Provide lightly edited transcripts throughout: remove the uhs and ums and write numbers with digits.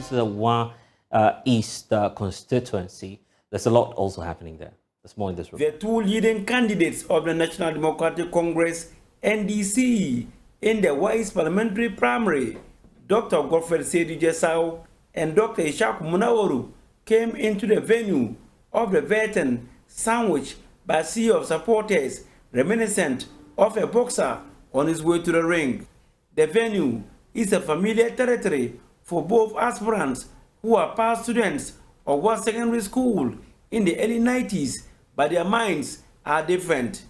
take you to the East constituency. There's a lot also happening there. There's more in this report. The two leading candidates of the National Democratic Congress, NDC, in the East Parliamentary Primary, Dr. Godfred Sedi Jesau and Dr. Ishak Munawaru, came into the venue of the veteran sandwiched by a sea of supporters reminiscent of a boxer on his way to the ring. The venue is a familiar territory for both aspirants who are past students of one secondary school in the early 90s, but their minds are different.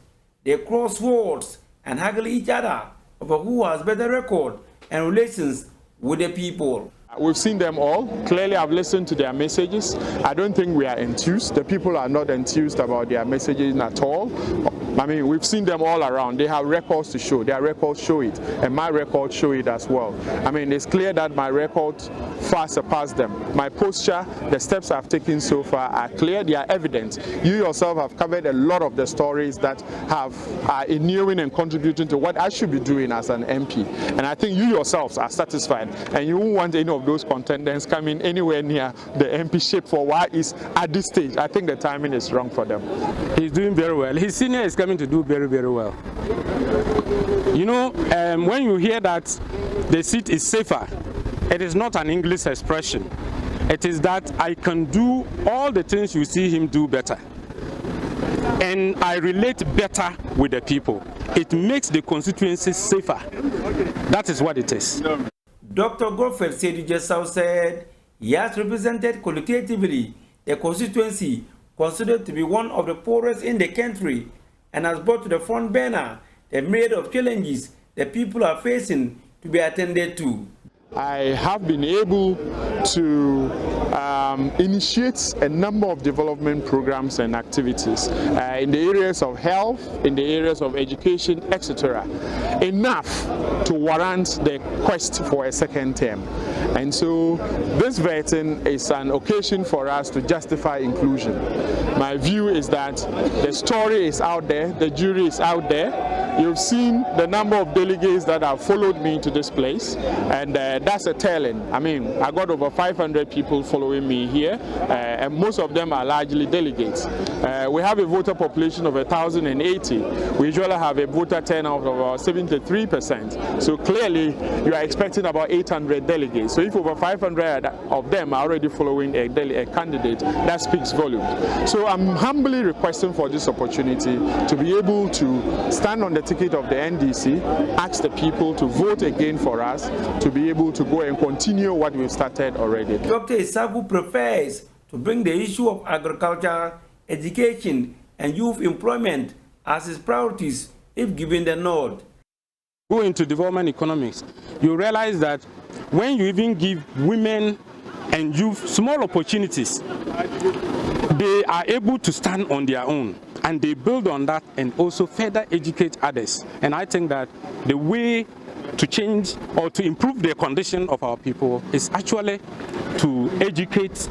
They cross swords and haggle each other over who has better record and relations with the people. We've seen them all. Clearly, I've listened to their messages. I don't think we are enthused. The people are not enthused about their messages at all. I mean, we've seen them all around. They have records to show. Their records show it, and my records show it as well. I mean, it's clear that my records far surpass them. My posture, the steps I've taken so far are clear. They are evident. You yourself have covered a lot of the stories that are inuring and contributing to what I should be doing as an MP. And I think you yourselves are satisfied, and you won't want any of those contenders coming anywhere near the MPship for why is at this stage. I think the timing is wrong for them. He's doing very well. His senior is coming to do very, very well. You know, when you hear that the seat is safer, it is not an English expression. It is that I can do all the things you see him do better. And I relate better with the people. It makes the constituency safer. That is what it is. Dr. Godfred Sedi Jesau said he has represented qualitatively the constituency considered to be one of the poorest in the country and has brought to the front burner the myriad of challenges the people are facing to be attended to. I have been able to initiate a number of development programs and activities in the areas of health, in the areas of education, etc. Enough to warrant the quest for a second term. And so this vetting is an occasion for us to justify inclusion. My view is that the story is out there, the jury is out there. You've seen the number of delegates that have followed me to this place, and that's a telling. I mean, I got over 500 people following me here, and most of them are largely delegates. We have a voter population of 1,080. We usually have a voter turnout of about 73%. So clearly, you are expecting about 800 delegates. So if over 500 of them are already following a candidate, that speaks volumes. So I'm humbly requesting for this opportunity to be able to stand on the ticket of the NDC, ask the people to vote again for us, to be able to go and continue what we've started already. Dr. Isagu prefers to bring the issue of agriculture, education, and youth employment as his priorities if given the nod. Go into development economics, you realize that when you even give women and youth small opportunities, they are able to stand on their own, and they build on that and also further educate others. And I think that the way to change or to improve the condition of our people is actually to educate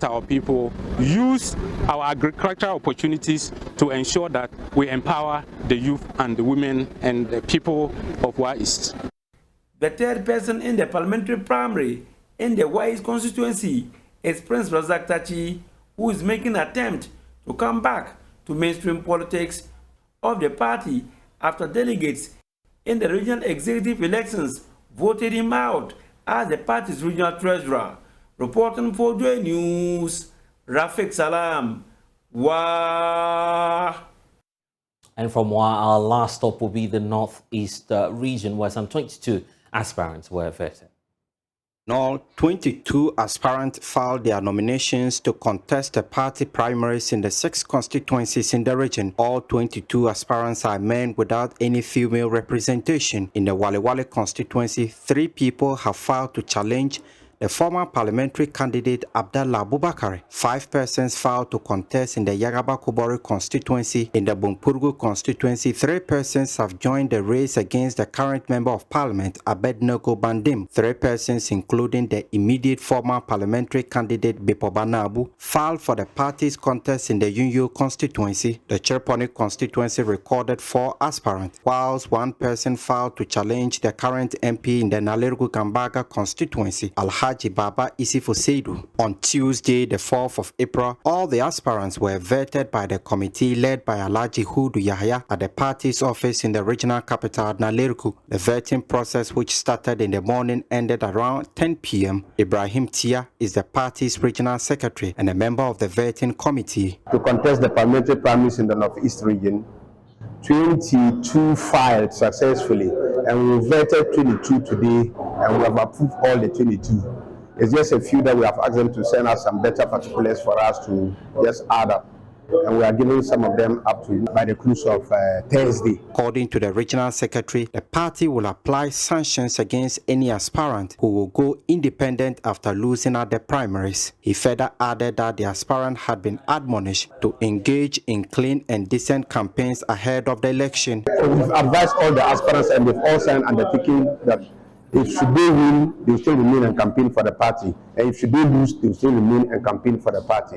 our people, use our agricultural opportunities to ensure that we empower the youth and the women and the people of East. The third person in the parliamentary primary in the East constituency is Prince Razak Tachi, who is making an attempt to come back to mainstream politics of the party after delegates in the regional executive elections voted him out as the party's regional treasurer. Reporting for Joy News, Rafiq Salam. Wah. And from our last stop will be the Northeast region, where some 22 aspirants were vetted. All 22 aspirants filed their nominations to contest the party primaries in the 6 constituencies in the region. All 22 aspirants are men without any female representation. In the Wale constituency, 3 people have filed to challenge the former parliamentary candidate Abdallah Abubakar. 5 persons filed to contest in the Yagaba Kubori constituency. In the Bumpurgu constituency, 3 persons have joined the race against the current member of parliament, Abednego Bandim. 3 persons, including the immediate former parliamentary candidate Bipobana Abu, filed for the party's contest in the Yunyo constituency. The Cherponi constituency recorded 4 aspirants, whilst 1 person filed to challenge the current MP in the Nalergu Gambaga constituency, Alhaji Baba Isifu Seidu. On Tuesday, the 4th of April, all the aspirants were vetted by the committee led by Alhaji Hudu Yahya at the party's office in the regional capital, Nalergu. The vetting process, which started in the morning, ended around 10 p.m. Ibrahim Tia is the party's regional secretary and a member of the vetting committee. To contest the parliamentary primaries in the Northeast region, 22 filed successfully, and we vetted 22 today, and we have approved all the 22. It's just a few that we have asked them to send us some better particulars for us to just add up, and we are giving some of them up to by the close of Thursday. According to the regional secretary, the party will apply sanctions against any aspirant who will go independent after losing at the primaries. He further added that the aspirant had been admonished to engage in clean and decent campaigns ahead of the election. So we've advised all the aspirants, and they've all signed undertaking that if should they win, they will still remain and campaign for the party, and if should they lose, they will still remain and campaign for the party.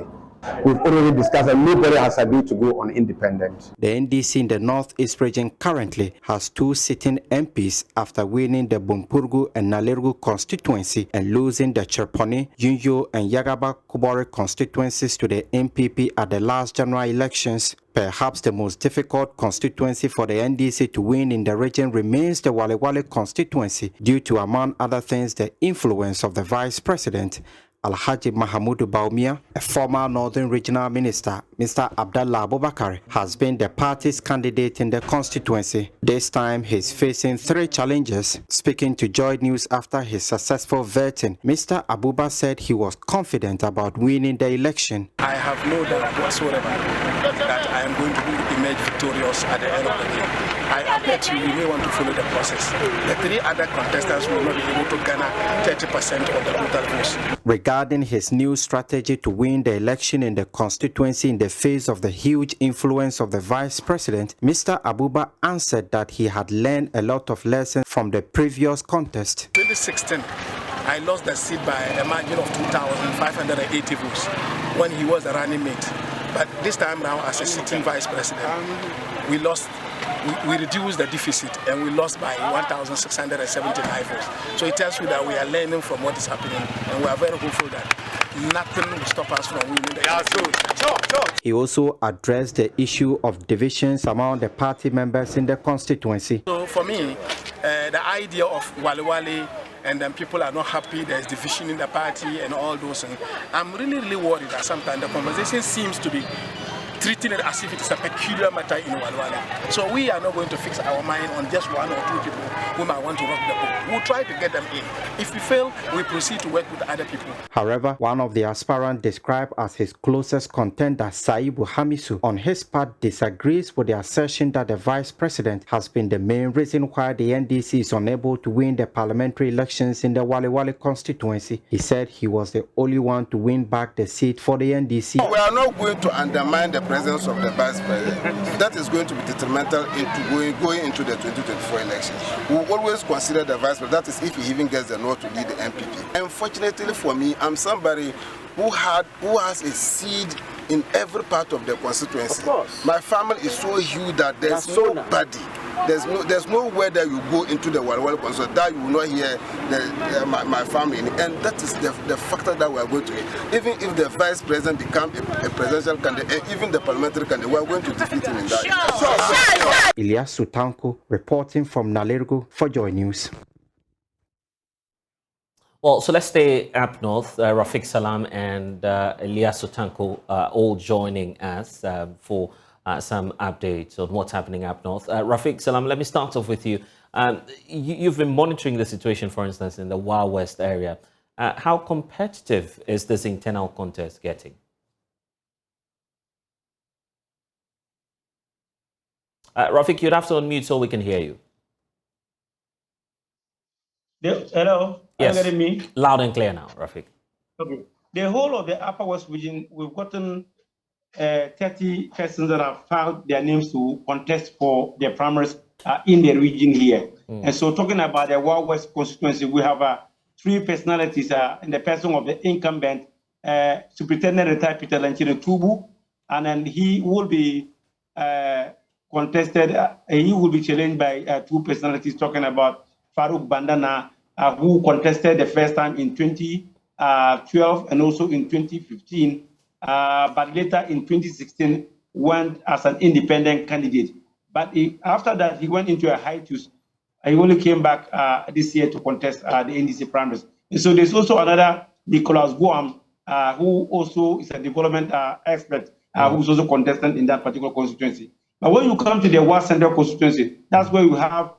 We've already discussed, and nobody has agreed to go on independent. The NDC in the Northeast region currently has 2 sitting MPs after winning the Bumpurgu and Nalergu constituency and losing the Cherponi, Yunyo, and Yagaba Kubori constituencies to the NPP at the last general elections. Perhaps the most difficult constituency for the NDC to win in the region remains the Walewale constituency due to, among other things, the influence of the Vice President, Alhaji Mahamudu Baumia. A former Northern Regional Minister, Mr. Abdallah Abubakar, has been the party's candidate in the constituency. This time, he's facing 3 challenges. Speaking to Joy News after his successful vetting, Mr. Abubakar said he was confident about winning the election. I have no doubt whatsoever that I am going to emerge victorious at the end of the day. I bet you may want to follow the process. The 3 other contestants will not be able to garner 30% of the total votes. Regarding his new strategy to win the election in the constituency in the face of the huge influence of the Vice President, Mr. Abubakar answered that he had learned a lot of lessons from the previous contest. 2016, I lost the seat by a margin of 2,580 votes when he was the running mate. But this time now, as a sitting Vice President, we lost. We reduced the deficit and we lost by 1,675 votes. So it tells you that we are learning from what is happening, and we are very hopeful that nothing will stop us from winning the election. He also addressed the issue of divisions among the party members in the constituency. So for me, the idea of Wale and then people are not happy, there's division in the party and all those things. I'm really worried that sometimes the conversation seems to be treating it as if it is a peculiar matter in Walwale. So we are not going to fix our mind on just 1 or 2 people who might want to rock the boat. We'll try to get them in. If we fail, we proceed to work with other people. However, one of the aspirants described as his closest contender, Saibu Hamisu, on his part disagrees with the assertion that the Vice President has been the main reason why the NDC is unable to win the parliamentary elections in the Walewale constituency. He said he was the only one to win back the seat for the NDC. We are not going to undermine the presence of the Vice President. That is going to be detrimental into going into the 2024 elections. We will always consider the Vice President, that is if he even gets the nod to lead the MPP. Unfortunately for me, I'm somebody who has a seed in every part of the constituency. My family is so huge that there's nobody. There's nowhere that you go into the Walwale constituency that you will not hear my family, and that is the factor that we are going to hit. Even if the Vice President becomes a presidential candidate, and even the parliamentary candidate, we are going to defeat him in that. Elias Sutanko reporting from Nalergu for Joy News. Well, so let's stay up north. Rafiq Salam and Elias Sutanko all joining us for some updates on what's happening up north. Rafiq Salam, let me start off with you. You've been monitoring the situation, for instance, in the Wild West area. How competitive is this internal contest getting? Rafiq, you'd have to unmute so we can hear you. Hello? Yes. Are you getting me? Loud and clear now, Rafiq. Okay. The whole of the Upper West region, we've gotten 30 persons that have filed their names to contest for their primaries in the region here. And so talking about the Wild West constituency, we have 3 personalities in the person of the incumbent Superintendent retired Peter Lanchine Tubu, and then he will be contested, he will be challenged by 2 personalities talking about Farouk Bandana, who contested the first time in 2012 and also in 2015, but later in 2016 went as an independent candidate. But after that, he went into a hiatus. He only came back this year to contest the NDC primaries. And so there's also another Nicholas Guam, who also is a development expert, who's also contestant in that particular constituency. But when you come to the West Central constituency, that's where you have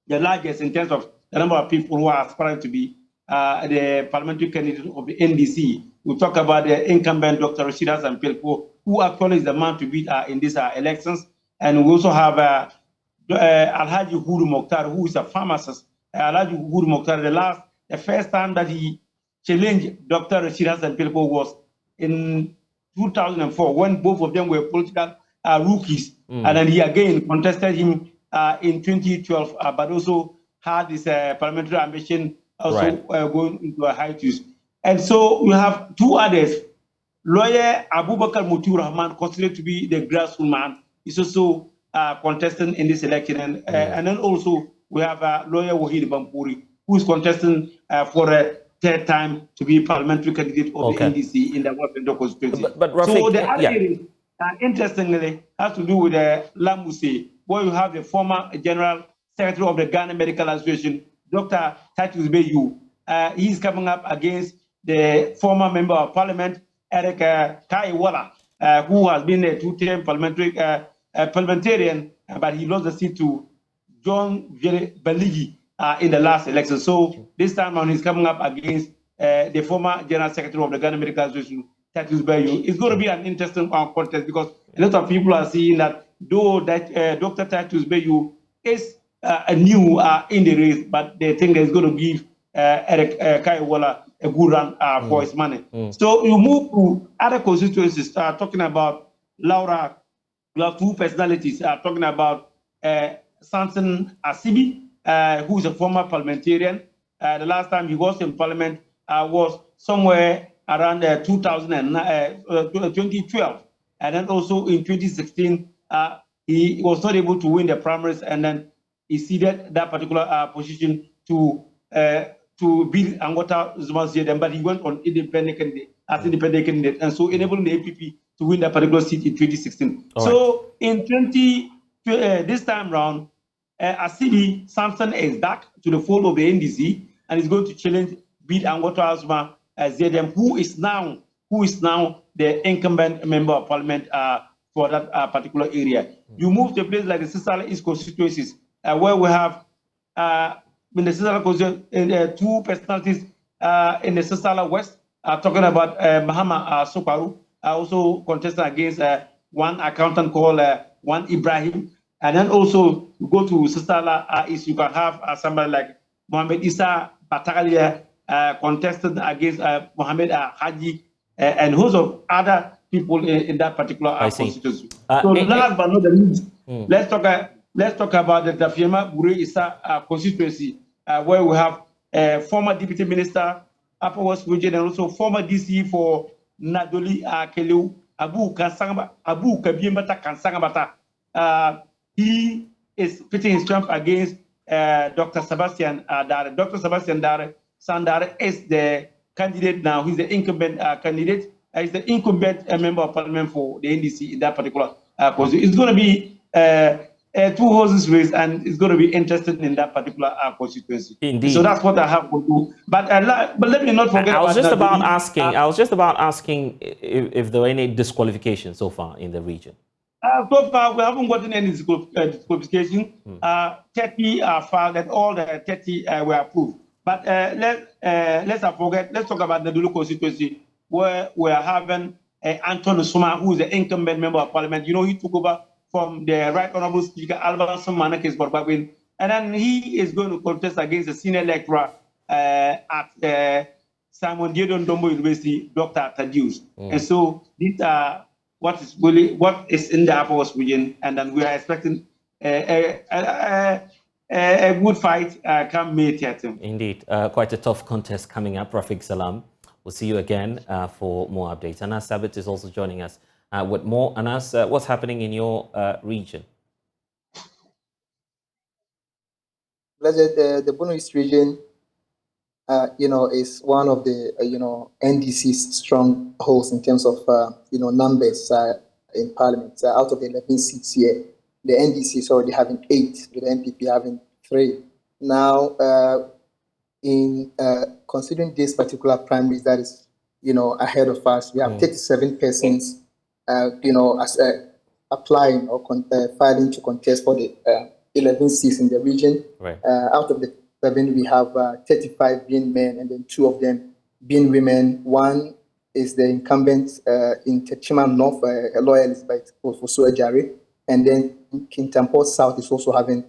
the largest in terms of the number of people who are aspiring to be the parliamentary candidate of the NDC. We talk about the incumbent Dr. Rashid Hassan Pelko, who actually is the man to beat in these elections. And we also have Alhaji Huru Mokhtar, who is a pharmacist. Alhaji Huru Mokhtar, the first time that he challenged Dr. Rashid Hassan Pelko was in 2004, when both of them were political rookies. And then he again contested him in 2012, but also had this parliamentary ambition also going into a hiatus. And so we have 2 others. Lawyer Abubakar Mutiu Rahman, considered to be the grassroots man, is also contesting in this election. And then also we have lawyer Wahid Bampuri, who is contesting for a 3rd time to be parliamentary candidate of the NDC in the West Central constituency. But Rafiq, so the other area, interestingly, has to do with Lamuse, where you have the former General Secretary of the Ghana Medical Association, Dr. Titus Bayu. He's coming up against the former Member of Parliament, Eric Kaiwala, who has been a 2-term parliamentarian, but he lost the seat to John Baligi in the last election. So this time around, he's coming up against the former General Secretary of the Ghana Medical Association, Titus Bayu. It's going to be an interesting contest because a lot of people are seeing that though that Dr. Titus Bayu is new in the race, but they think it's going to give Eric Kaiwala a good run for his money. So you move to other constituencies, talking about Laura. You have 2 personalities talking about Samson Asibi, who is a former parliamentarian. The last time he was in parliament was somewhere around 2012. And then also in 2016, he was not able to win the primaries, and then he ceded that particular position to Bill Angota Zuma Zedem, but he went on independent candidate, and so enabling the APP to win that particular seat in 2016. So in this time round, Asibi Samson is back to the fold of the NDC and is going to challenge Bill Angota Zuma Zedem, who is now the incumbent member of parliament for that particular area. You move to a place like the Sisala East constituencies, where we have in the Sisala constituency 2 personalities in the Sisala West, talking about Mahama Soparu, also contesting against one accountant called one Ibrahim. And then also you go to Sisala East, you can have somebody like Mohamed Issa Batagalia contested against Mohamed Haji and host of other people in that particular constituency. So last but not the least, let's talk about the Dafiema Bure Issa constituency, where we have former deputy minister, Upper West Region, and also former DC for Nadoli Keleu, Abu Kabiembata Kansangabata. He is pitting his strength against Dr. Sebastian Dare. Dr. Sebastian Dare Sandare is the candidate now. He's the incumbent candidate. He's the incumbent member of parliament for the NDC in that particular constituency. It's going to be 2 horses race, and it's going to be interested in that particular constituency. Indeed. So that's what I have to do. But let me not forget. I was just about asking if there were any disqualifications so far in the region. So far, we haven't gotten any disqualification. 30 are filed, and all the 30 were approved. But let's not forget. Let's talk about the Dulu constituency, where we are having Anton Suma, who is the incumbent member of parliament. You know, he took over from the Right Honorable Speaker Alban Manakis Borbagwin, and then he is going to contest against the senior lecturer at Simon Diodon Dombo University, Dr. Tadius. And so these are what is in the Upper West region, and then we are expecting a good fight come May 13th. Indeed, quite a tough contest coming up. Rafiq Salam, we'll see you again for more updates. Anas Sabit is also joining us with more. Anas, what's happening in your region? The Borno East region, is one of the, NDC's strongholds in terms of, numbers in Parliament. Out of the 11 seats here, the NDC is already having 8, with the MPP having 3. Now, in considering this particular primaries that is, ahead of us, we have 37 persons, as applying or filing to contest for the 11 seats in the region. Right. Out of the 7, we have 35 being men, and then 2 of them being women. One is the incumbent in Techiman North, a loyalist by Fosu Ejari, and then Kintampo South is also having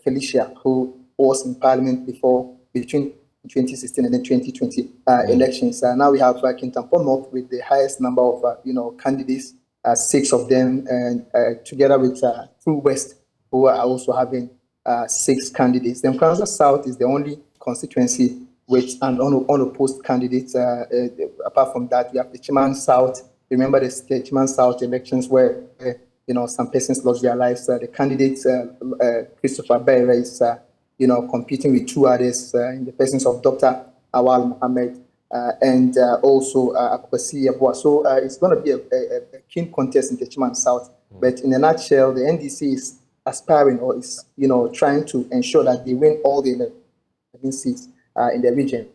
Felicia, who was in Parliament between 2016 and then 2020 elections. Now we have Kintampo North with the highest number of candidates, 6 of them, and together with True West, who are also having 6 candidates. Then Kansas South is the only constituency with an unopposed candidate. Apart from that, we have the Chiman South. Remember the Chiman South elections where some persons lost their lives. The candidate Christopher Beira is competing with 2 others in the presence of Dr. Awal Mohammed and also Akwasi Yabwa. So it's going to be a keen contest in the Chiman South. But in a nutshell, the NDC is aspiring or is trying to ensure that they win all the 11 seats in the region.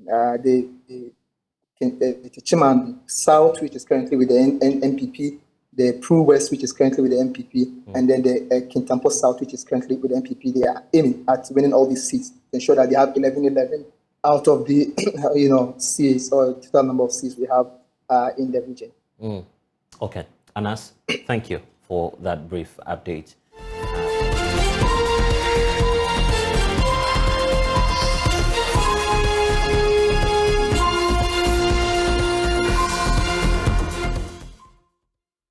The Chiman South, which is currently with the NPP, the Prue West, which is currently with the MPP, and then the Kintampo South, which is currently with the MPP, they are aiming at winning all these seats to ensure that they have 11 out of the seats or total number of seats we have in the region. Okay, Anas, thank you for that brief update.